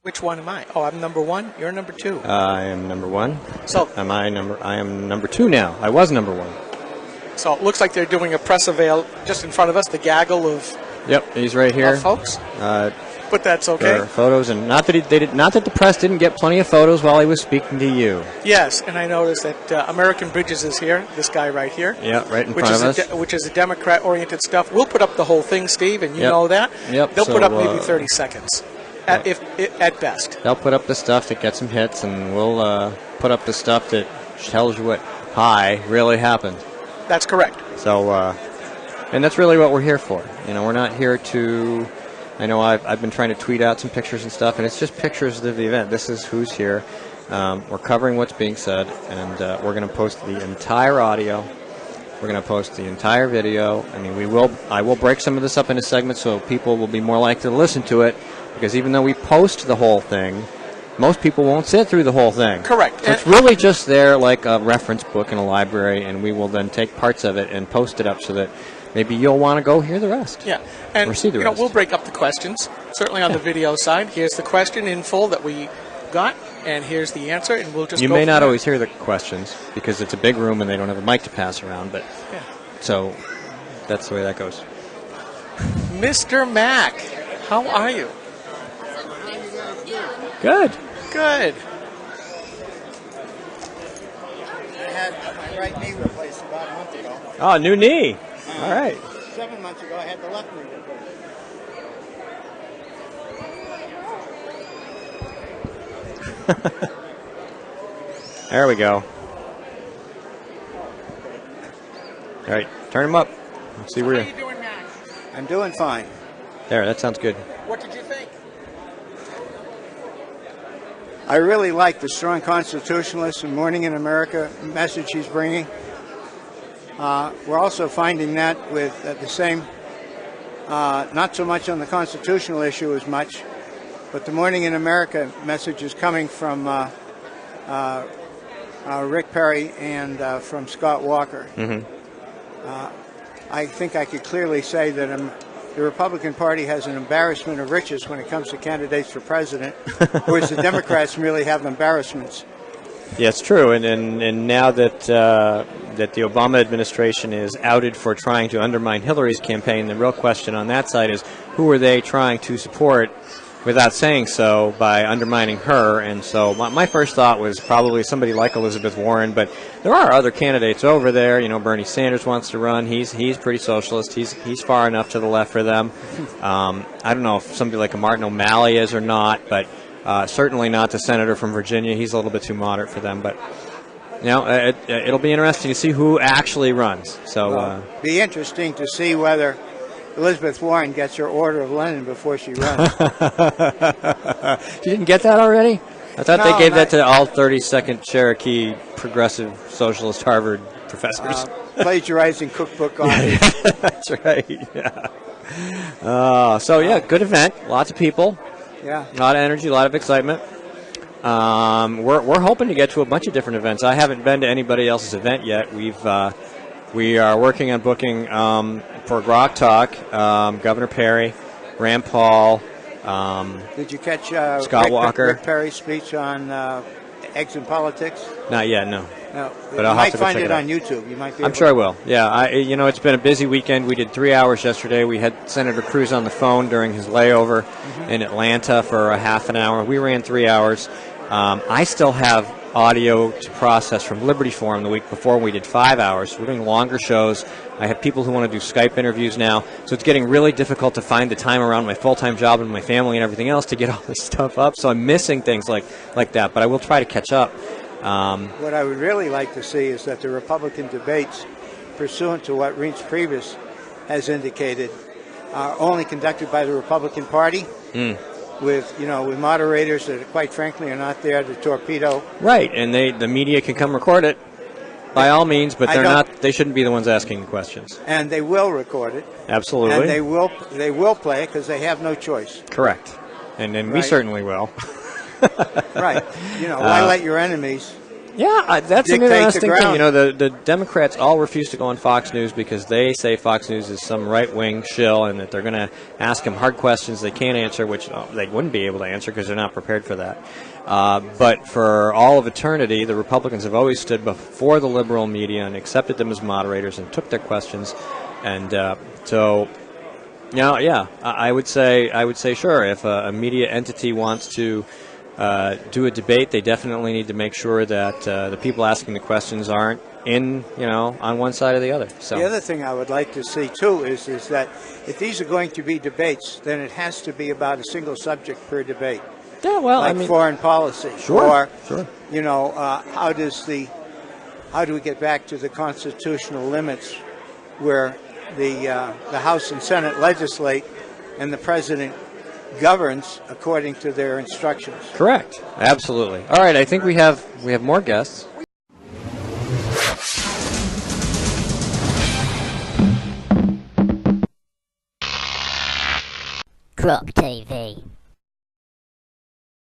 Which one am I? Oh, I'm number 1. You're number 2. I am number 1. So I am number 2 now. I was number 1. So it looks like they're doing a press avail just in front of us. The gaggle of he's right here, folks. But that's okay. There are photos, and not that the press didn't get plenty of photos while he was speaking to you. Yes, and I noticed that American Bridges is here. This guy right here. Yeah, right in front of us. Which is a Democrat-oriented stuff. We'll put up the whole thing, Steve, and you know that. Yep. They'll put up maybe 30 seconds, at best. They'll put up the stuff that gets some hits, and we'll put up the stuff that tells you what really happened. That's correct. So, and that's really what we're here for. We're not here to. I know I've been trying to tweet out some pictures and stuff, and it's just pictures of the event. This is who's here. We're covering what's being said, and we're going to post the entire audio. We're going to post the entire video. I mean, I will break some of this up into segments so people will be more likely to listen to it, because even though we post the whole thing, most people won't sit through the whole thing. Correct. So it's really just there like a reference book in a library, and we will then take parts of it and post it up so that maybe you'll want to go hear the rest. Yeah, and or see the rest. We'll break up the questions, certainly on the video side. Here's the question in full that we got, and here's the answer, and we'll just You go may from not there. always hear the questions because it's a big room and they don't have a mic to pass around, but so that's the way that goes. Mr. Mack, how are you? Good. Good. I had my right knee replaced about a month ago. Oh, new knee. All right. 7 months ago, I had the left knee replaced. There we go. All right, turn him up. Let's see where. How are you doing, Mack? I'm doing fine. There, that sounds good. What did you think? I really like the strong constitutionalist and Morning in America message he's bringing. We're also finding that with the same, not so much on the constitutional issue as much, but the Morning in America message is coming from Rick Perry and from Scott Walker. Mm-hmm. I think I could clearly say that the Republican Party has an embarrassment of riches when it comes to candidates for president, whereas the Democrats merely have embarrassments. Yeah, it's true, and now that that the Obama administration is outed for trying to undermine Hillary's campaign, the real question on that side is who are they trying to support without saying so by undermining her? And so my first thought was probably somebody like Elizabeth Warren, but there are other candidates over there. Bernie Sanders wants to run. He's pretty socialist. He's far enough to the left for them. I don't know if somebody like a Martin O'Malley is or not, but certainly not the senator from Virginia. He's a little bit too moderate for them, but it'll be interesting to see who actually runs. So be interesting to see whether Elizabeth Warren gets her Order of Lenin before she runs. You didn't get that already? I thought No, they gave that to all 32nd Cherokee progressive socialist Harvard professors. Plagiarizing cookbook on it. That's right. Yeah. Good event. Lots of people. Yeah. A lot of energy, a lot of excitement. We're hoping to get to a bunch of different events. I haven't been to anybody else's event yet. We are working on booking for Grok Talk, Governor Perry, Rand Paul. Did you catch Scott Walker? Rick Perry's speech on eggs and politics? Not yet, no. No, But you I'll might have to go find check it it out. on YouTube. You might be. I'm sure I will. Yeah, it's been a busy weekend. We did 3 hours yesterday. We had Senator Cruz on the phone during his layover in Atlanta for a half an hour. We ran 3 hours. I still have audio to process from Liberty Forum the week before. We did 5 hours. We're doing longer shows. I have people who want to do Skype interviews now, so it's getting really difficult to find the time around my full-time job and my family and everything else to get all this stuff up. So I'm missing things like that, but I will try to catch up. What I would really like to see is that the Republican debates, pursuant to what Reince Priebus has indicated, are only conducted by the Republican Party. With moderators that, quite frankly, are not there to torpedo. Right, and the media can come record it by all means, but they shouldn't be the ones asking the questions. And they will record it. Absolutely. And they will play it because they have no choice. Correct. And we certainly will. Right. Why let your enemies Yeah, that's an dictate the interesting thing. ground. You know, the Democrats all refuse to go on Fox News because they say Fox News is some right-wing shill and that they're going to ask them hard questions they can't answer, which they wouldn't be able to answer because they're not prepared for that. But for all of eternity, the Republicans have always stood before the liberal media and accepted them as moderators and took their questions. And so, yeah, I would say sure. If a media entity wants to do a debate, they definitely need to make sure that the people asking the questions aren't on one side or the other. So the other thing I would like to see too is that if these are going to be debates, then it has to be about a single subject per debate. yeah, well, Like I mean, foreign policy, sure. how do we get back to the constitutional limits where the House and Senate legislate and the president governs according to their instructions. Correct. Absolutely. All right, I think we have more guests. GrokTV.